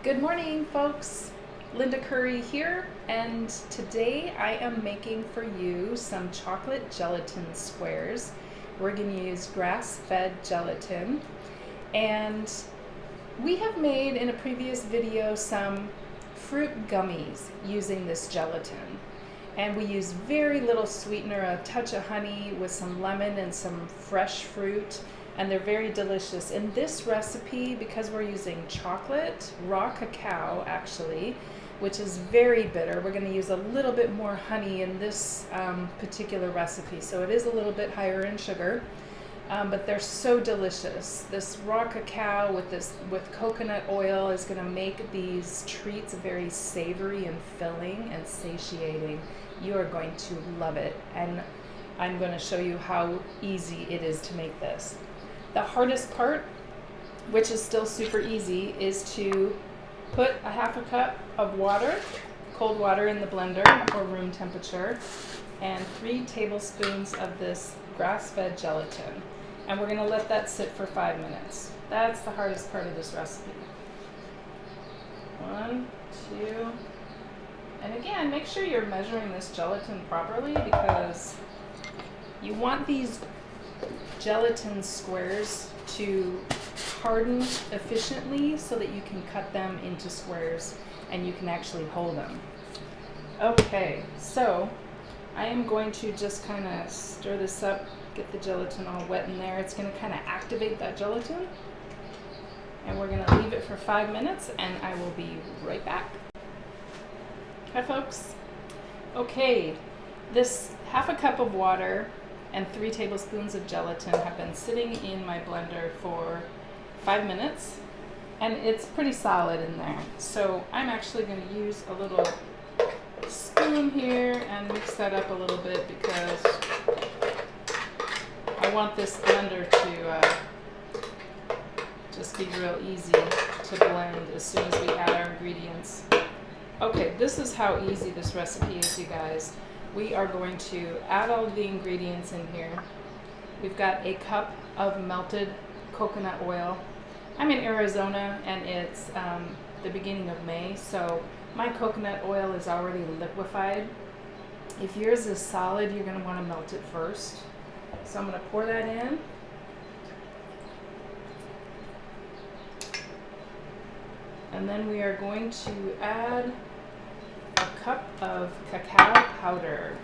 Good morning, folks. Linda Curry here, and today I am making for you some chocolate gelatin squares. We're going to use grass-fed gelatin, and we have made in a previous video some fruit gummies using this gelatin. And we use very little sweetener, a touch of honey with some lemon and some fresh fruit, and they're very delicious. In this recipe, because we're using chocolate, raw cacao actually, which is very bitter, we're going to use a little bit more honey in this particular recipe. So it is a little bit higher in sugar, but they're so delicious. This raw cacao with coconut oil is going to make these treats very savory and filling and satiating. You are going to love it, and I'm going to show you how easy it is to make this. The hardest part, which is still super easy, is to put a half a cup of water, cold water, in the blender or room temperature, and 3 tablespoons of this grass-fed gelatin. And we're going to let that sit for 5 minutes. That's the hardest part of this recipe. 1, 2, and again, make sure you're measuring this gelatin properly, because you want these gelatin squares to harden efficiently so that you can cut them into squares and you can actually hold them. Okay, so I am going to just kind of stir this up, get the gelatin all wet in there. It's going to kind of activate that gelatin, and we're going to leave it for 5 minutes, and I will be right back. Hi folks. Okay, this half a cup of water and 3 tablespoons of gelatin have been sitting in my blender for 5 minutes, and it's pretty solid in there. So I'm actually going to use a little spoon here and mix that up a little bit, because I want this blender to just be real easy to blend as soon as we add our ingredients. Okay, this is how easy this recipe is, you guys. We are going to add all of the ingredients in here. We've got a cup of melted coconut oil. I'm in Arizona, and it's the beginning of May, so my coconut oil is already liquefied. If yours is solid, you're going to want to melt it first. So I'm going to pour that in. And then we are going to add a cup of cacao powder.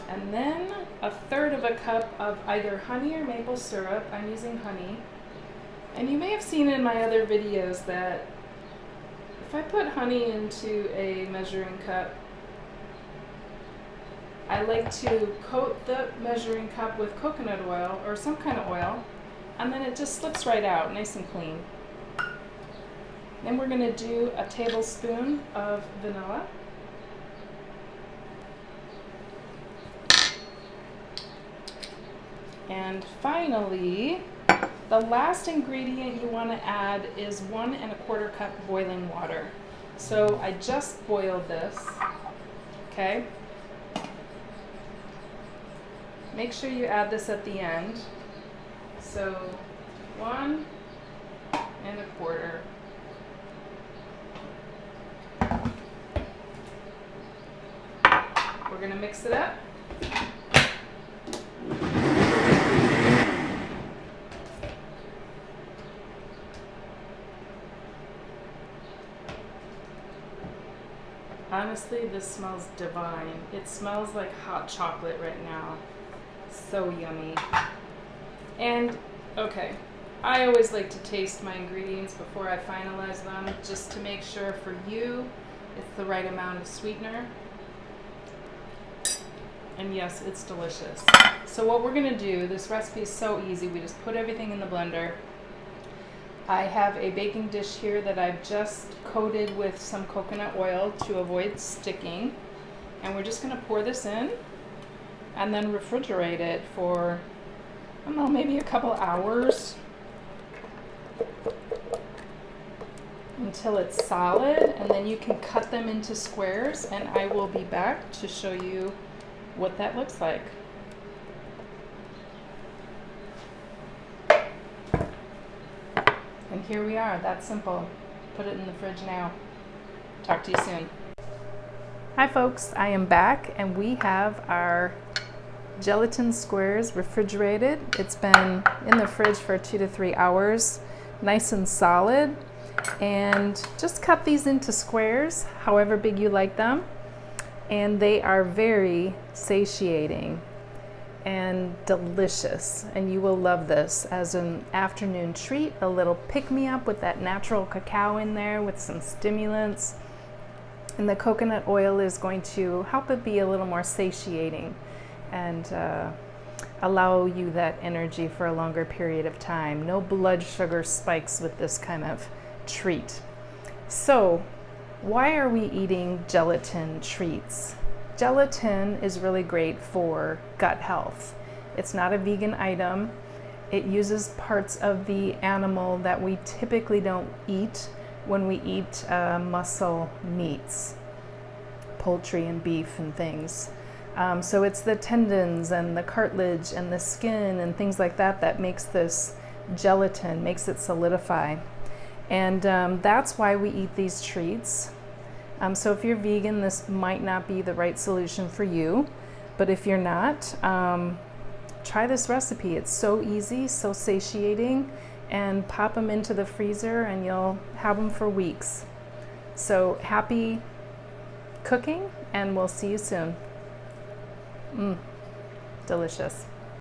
And then a third of a cup of either honey or maple syrup. I'm using honey. And you may have seen in my other videos that if I put honey into a measuring cup, I like to coat the measuring cup with coconut oil or some kind of oil, and then it just slips right out nice and clean. Then we're going to do a tablespoon of vanilla. And finally, the last ingredient you want to add is 1 1/4 cup boiling water. So I just boiled this, okay? Make sure you add this at the end. So 1 1/4. We're going to mix it up. Honestly, this smells divine. It smells like hot chocolate right now. So yummy. And okay, I always like to taste my ingredients before I finalize them, just to make sure for you it's the right amount of sweetener. And yes, it's delicious. So what we're going to do, this recipe is so easy. We just put everything in the blender. I have a baking dish here that I've just coated with some coconut oil to avoid sticking. And we're just going to pour this in and then refrigerate it for, I don't know, maybe a couple hours until it's solid, and then you can cut them into squares, and I will be back to show you what that looks like. here we are, that simple. Put it in the fridge now. Talk to you soon. Hi folks, I am back and we have our gelatin squares refrigerated. It's been in the fridge for 2 to 3 hours, nice and solid. And just cut these into squares, however big you like them. And they are very satiating and delicious. And you will love this as an afternoon treat, a little pick-me-up with that natural cacao in there with some stimulants. And the coconut oil is going to help it be a little more satiating and allow you that energy for a longer period of time. No blood sugar spikes with this kind of treat. So, why are we eating gelatin treats? Gelatin is really great for gut health. It's not a vegan item. It uses parts of the animal that we typically don't eat when we eat muscle meats, poultry and beef and things. So it's the tendons and the cartilage and the skin and things like that that makes this gelatin, makes it solidify. And that's why we eat these treats. So if you're vegan, this might not be the right solution for you. But if you're not, try this recipe. It's so easy, so satiating, and pop them into the freezer and you'll have them for weeks. So happy cooking, and we'll see you soon. Delicious.